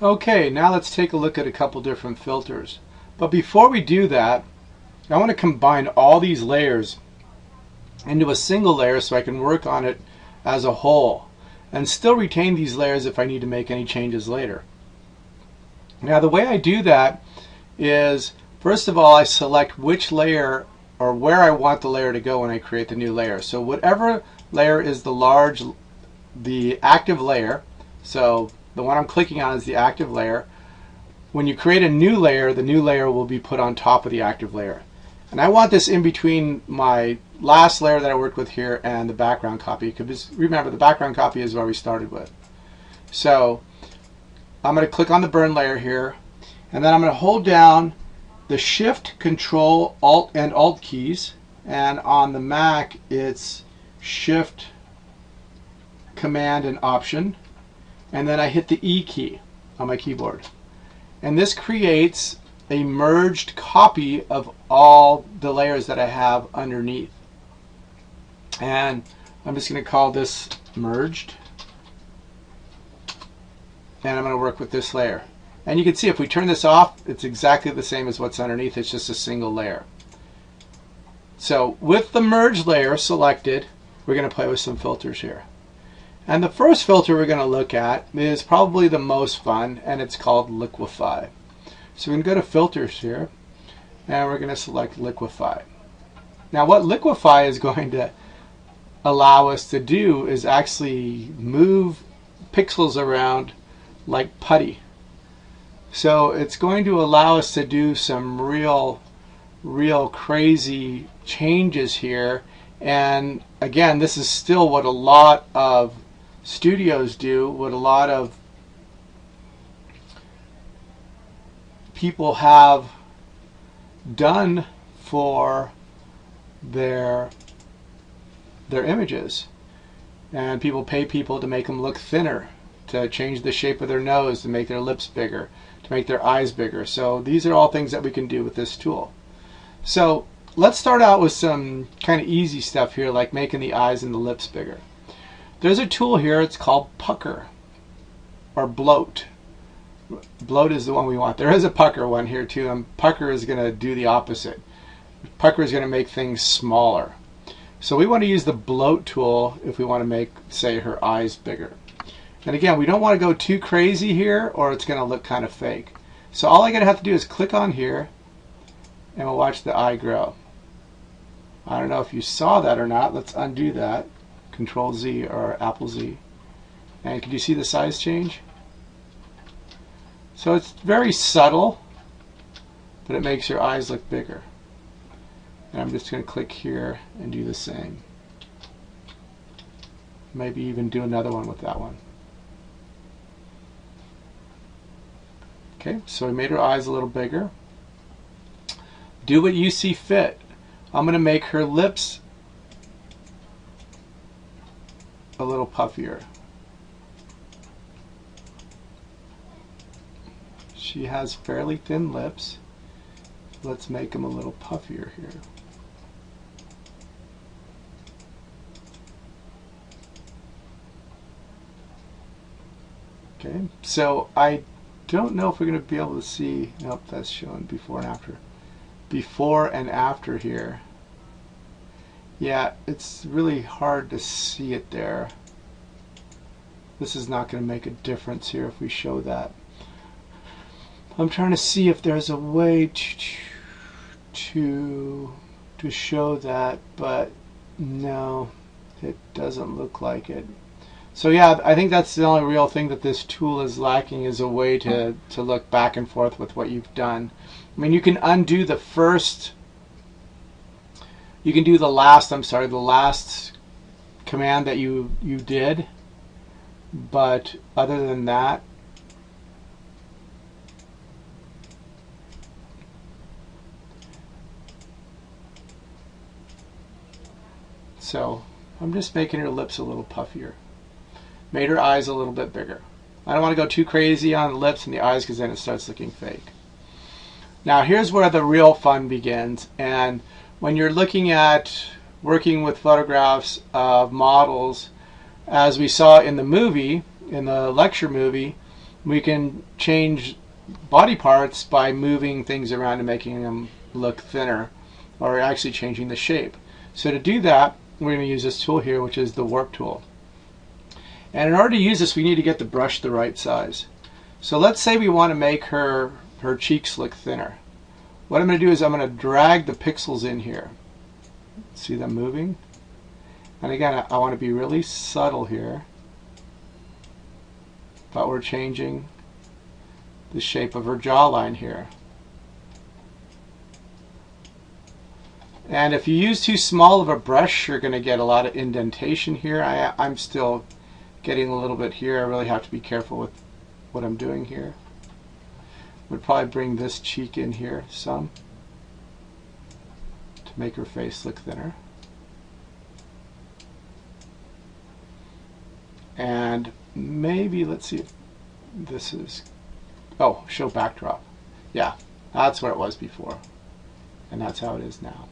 Okay, now let's take a look at a couple different filters. But before we do that, I want to combine all these layers into a single layer so I can work on it as a whole and still retain these layers if I need to make any changes later. Now the way I do that is, first of all, I select which layer or where I want the layer to go when I create the new layer. So whatever layer is the active layer, so the one I'm clicking on is the active layer. When you create a new layer, the new layer will be put on top of the active layer. And I want this in between my last layer that I worked with here and the background copy, because remember, the background copy is where we started with. So I'm going to click on the burn layer here, and then I'm going to hold down the Shift, Control, Alt, and Alt keys, and on the Mac it's Shift, Command, and Option, and then I hit the E key on my keyboard. And this creates a merged copy of all the layers that I have underneath. And I'm just going to call this merged. And I'm going to work with this layer. And you can see if we turn this off, it's exactly the same as what's underneath. It's just a single layer. So with the merge layer selected, we're going to play with some filters here. And the first filter we're going to look at is probably the most fun, and it's called Liquify. So we're going to go to Filters here, and we're going to select Liquify. Now what Liquify is going to allow us to do is actually move pixels around like putty. So it's going to allow us to do some real crazy changes here. And again, this is still what a lot of studios do, what a lot of people have done for their images. And people pay people to make them look thinner, to change the shape of their nose, to make their lips bigger, to make their eyes bigger. So these are all things that we can do with this tool. So let's start out with some kind of easy stuff here, like making the eyes and the lips bigger. There's a tool here, it's called Pucker, or Bloat. Bloat is the one we want. There is a Pucker one here too, and Pucker is going to do the opposite. Pucker is going to make things smaller. So we want to use the Bloat tool if we want to make, say, her eyes bigger. And again, we don't want to go too crazy here or it's going to look kind of fake. So all I'm going to have to do is click on here and we'll watch the eye grow. I don't know if you saw that or not. Let's undo that. Control Z or Apple Z. And can you see the size change? So it's very subtle, but it makes your eyes look bigger. And I'm just going to click here and do the same. Maybe even do another one with that one. Okay, so we made her eyes a little bigger. Do what you see fit. I'm going to make her lips a little puffier. She has fairly thin lips. Let's make them a little puffier here. Okay, so I don't know if we're going to be able to see. Nope, that's showing before and after. Before and after here. Yeah, it's really hard to see it there. This is not going to make a difference here if we show that. I'm trying to see if there's a way to show that, but no, it doesn't look like it. So yeah, I think that's the only real thing that this tool is lacking, is a way to look back and forth with what you've done. I mean, you can undo the first, you can do the last command that you did, but other than that, so I'm just making her lips a little puffier. Made her eyes a little bit bigger. I don't want to go too crazy on the lips and the eyes because then it starts looking fake. Now here's where the real fun begins, and when you're looking at working with photographs of models, as we saw in the movie, in the lecture movie, We can change body parts by moving things around and making them look thinner, or actually changing the shape. So to do that, we're going to use this tool here, which is the warp tool. And in order to use this, we need to get the brush the right size. So let's say we want to make her cheeks look thinner. What I'm going to do is I'm going to drag the pixels in here. See them moving? And again, I want to be really subtle here, but we're changing the shape of her jawline here. And if you use too small of a brush, you're going to get a lot of indentation here. I'm still getting a little bit here. I really have to be careful with what I'm doing here. Would probably bring this cheek in here some to make her face look thinner. And maybe, let's see if this is, oh, show backdrop. Yeah, that's where it was before. And that's how it is now.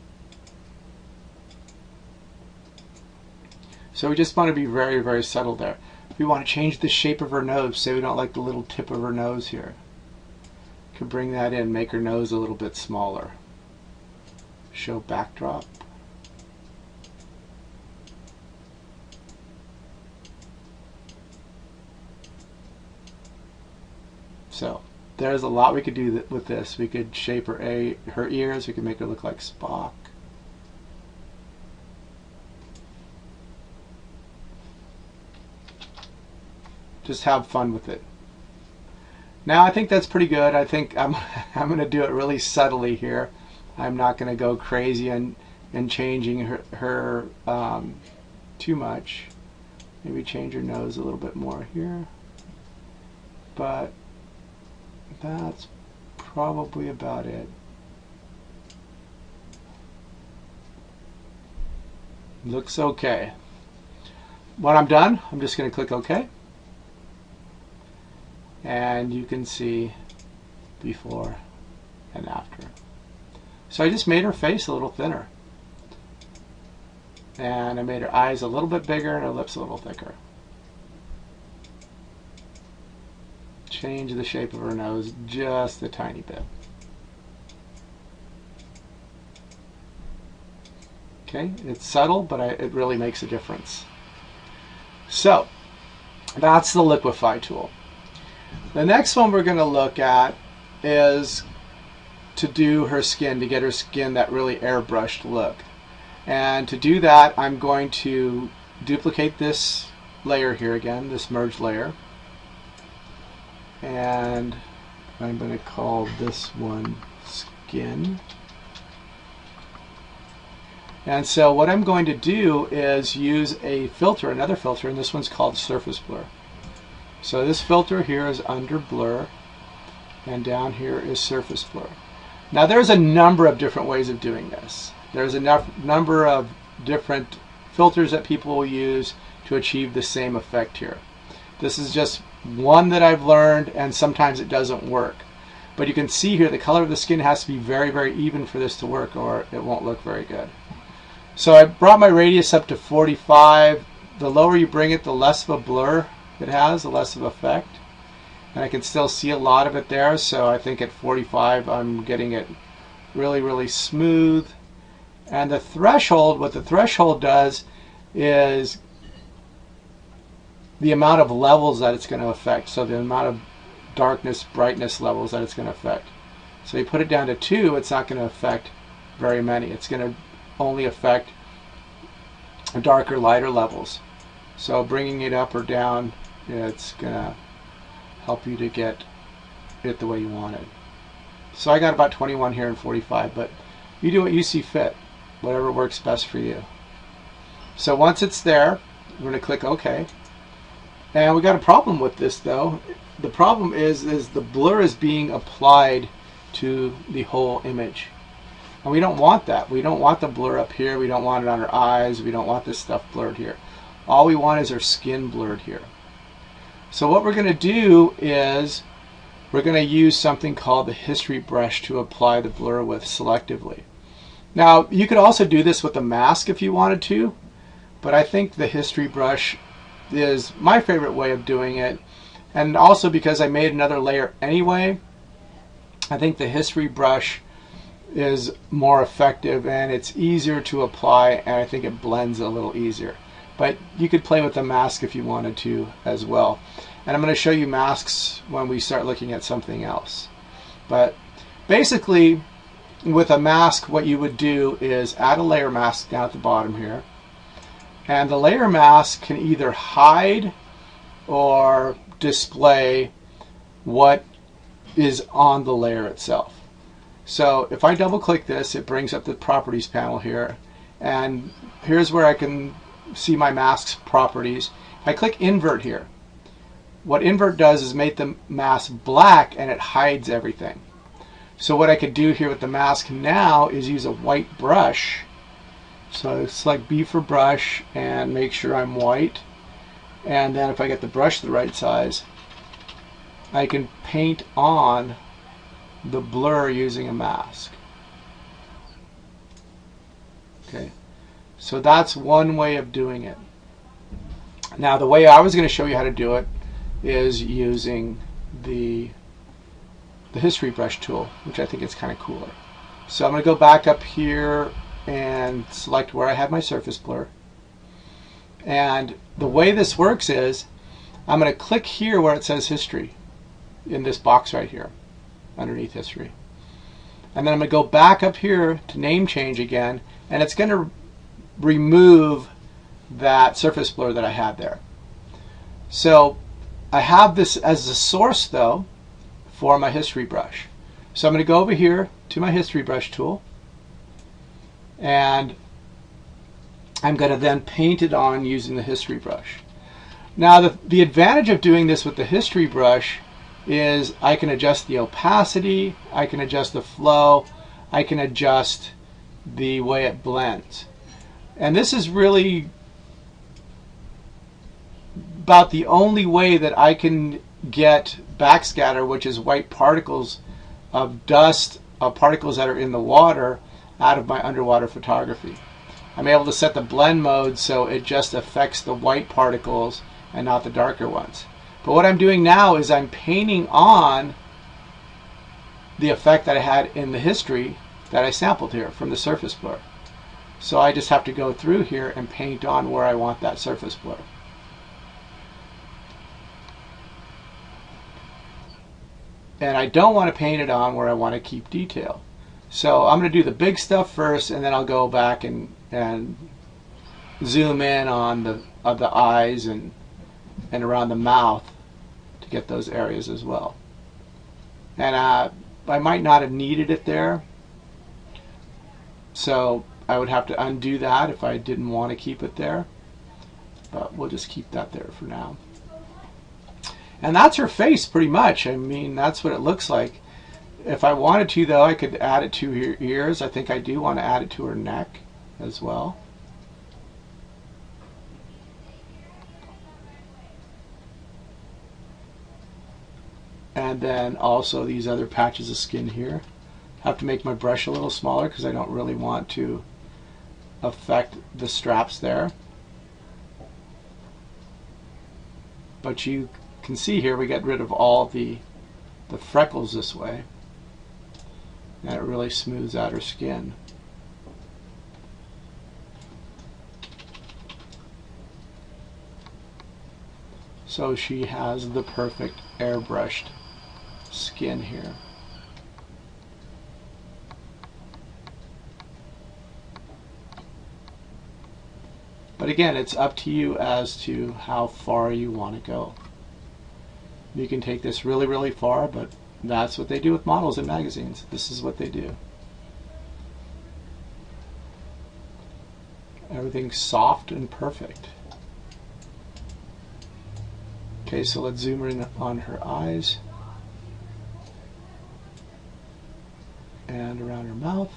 So we just want to be very, very subtle there. We want to change the shape of her nose. Say we don't like the little tip of her nose here. Can bring that in, make her nose a little bit smaller. Show backdrop. So there's a lot we could do with this. We could shape her ears. We could make her look like Spock. Just have fun with it. Now I think that's pretty good. I think I'm going to do it really subtly here. I'm not going to go crazy and changing her too much. Maybe change her nose a little bit more here. But that's probably about it. Looks okay. When I'm done, I'm just going to click OK. And you can see before and after. So I just made her face a little thinner. And I made her eyes a little bit bigger and her lips a little thicker. Change the shape of her nose just a tiny bit. Okay, it's subtle, but it really makes a difference. So that's the liquify tool. The next one we're going to look at is to do her skin, to get her skin that really airbrushed look. And to do that, I'm going to duplicate this layer here again, this merge layer. And I'm going to call this one skin. And so what I'm going to do is use a filter, another filter, and this one's called surface blur. So this filter here is under blur, and down here is surface blur. Now there's a number of different ways of doing this. There's a number of different filters that people will use to achieve the same effect here. This is just one that I've learned, and sometimes it doesn't work. But you can see here the color of the skin has to be very, very even for this to work, or it won't look very good. So I brought my radius up to 45. The lower you bring it, the less of a blur it has, the less of effect. And I can still see a lot of it there, so I think at 45 I'm getting it really, really smooth. And the threshold, what the threshold does is the amount of levels that it's going to affect. So the amount of darkness, brightness levels that it's going to affect. So you put it down to 2, it's not going to affect very many. It's going to only affect darker, lighter levels. So bringing it up or down, it's going to help you to get it the way you want it. So I got about 21 here and 45, but you do what you see fit, whatever works best for you. So once it's there, we're going to click OK. And we got a problem with this though. The problem is the blur is being applied to the whole image. And we don't want that. We don't want the blur up here. We don't want it on her eyes. We don't want this stuff blurred here. All we want is her skin blurred here. So what we're going to do is we're going to use something called the history brush to apply the blur with selectively. Now you could also do this with a mask if you wanted to, but I think the history brush is my favorite way of doing it, And also because I made another layer anyway, I think the history brush is more effective and it's easier to apply, and I think it blends a little easier. But you could play with the mask if you wanted to as well. And I'm going to show you masks when we start looking at something else. But basically, with a mask, what you would do is add a layer mask down at the bottom here. And the layer mask can either hide or display what is on the layer itself. So if I double click this, it brings up the properties panel here, and here's where I can see my mask's properties. If I click invert here, what invert does is make the mask black and it hides everything. So what I could do here with the mask now is use a white brush. So select B for brush and make sure I'm white, and then if I get the brush the right size, I can paint on the blur using a mask. Okay, so that's one way of doing it. Now the way I was going to show you how to do it is using the history brush tool, which I think is kind of cooler. So I'm going to go back up here and select where I have my surface blur. And the way this works is I'm going to click here where it says history in this box right here underneath history. And then I'm going to go back up here to name change again, and it's going to remove that surface blur that I had there. So I have this as a source though for my history brush. So I'm going to go over here to my history brush tool, and I'm going to then paint it on using the history brush. Now the advantage of doing this with the history brush is I can adjust the opacity, I can adjust the flow, I can adjust the way it blends. And this is really about the only way that I can get backscatter, which is white particles of dust, of particles that are in the water, out of my underwater photography. I'm able to set the blend mode so it just affects the white particles and not the darker ones. But what I'm doing now is I'm painting on the effect that I had in the history that I sampled here from the surface blur. So I just have to go through here and paint on where I want that surface blur. And I don't want to paint it on where I want to keep detail. So I'm going to do the big stuff first, and then I'll go back and zoom in on the eyes and around the mouth to get those areas as well. And I might not have needed it there, so I would have to undo that if I didn't want to keep it there, but we'll just keep that there for now. And that's her face pretty much. I mean, that's what it looks like. If I wanted to though, I could add it to her ears. I think I do want to add it to her neck as well. And then also these other patches of skin here. Have to make my brush a little smaller because I don't really want to affect the straps there. But you can see here we get rid of all the freckles this way. And it really smooths out her skin. So she has the perfect airbrushed skin here. But again, it's up to you as to how far you want to go. You can take this really, really far, but that's what they do with models in magazines. This is what they do. Everything's soft and perfect. Okay, so let's zoom in on her eyes and around her mouth.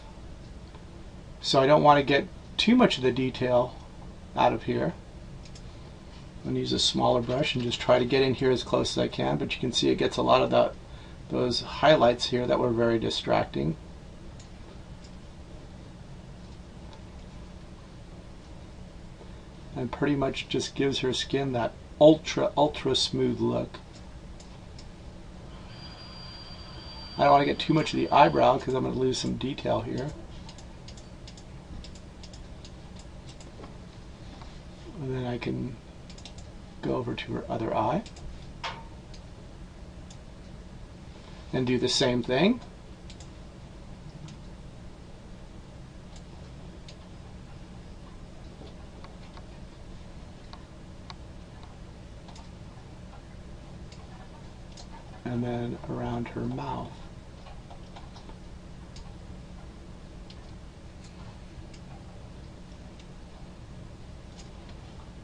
So I don't want to get too much of the detail out of here. I'm going to use a smaller brush and just try to get in here as close as I can, but you can see it gets a lot of those highlights here that were very distracting. And pretty much just gives her skin that ultra smooth look I don't want to get too much of the eyebrow because I'm going to lose some detail here. And then I can go over to her other eye and do the same thing. And then around her mouth.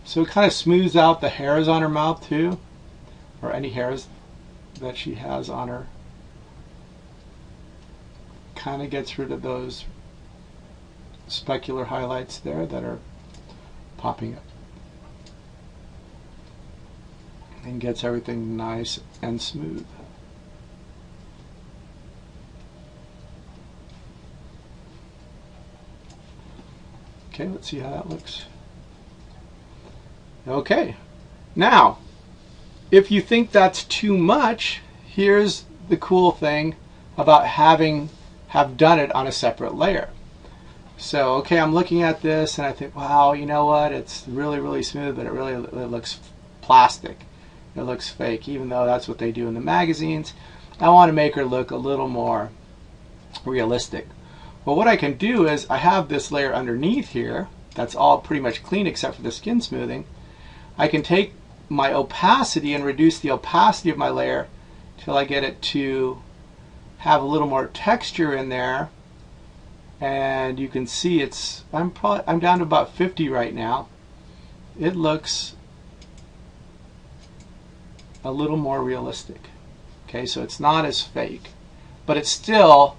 So it kind of smooths out the hairs on her mouth too, or any hairs that she has on her. Kind of gets rid of those specular highlights there that are popping up. And gets everything nice and smooth. Okay, let's see how that looks. Okay, now if you think that's too much, here's the cool thing about have done it on a separate layer. So okay, I'm looking at this and I think, wow, you know what, it's really smooth, but it looks plastic. It looks fake, even though that's what they do in the magazines. I want to make her look a little more realistic. Well, what I can do is I have this layer underneath here that's all pretty much clean except for the skin smoothing. I can take my opacity and reduce the opacity of my layer till I get it to have a little more texture in there. And you can see I'm down to about 50 right now. It looks a little more realistic. Okay, so it's not as fake, but it still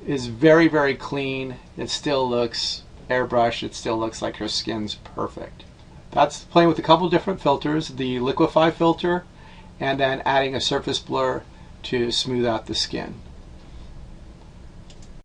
is very clean. It still looks airbrushed. It still looks like her skin's perfect. That's playing with a couple different filters, the liquify filter and then adding a surface blur to smooth out the skin.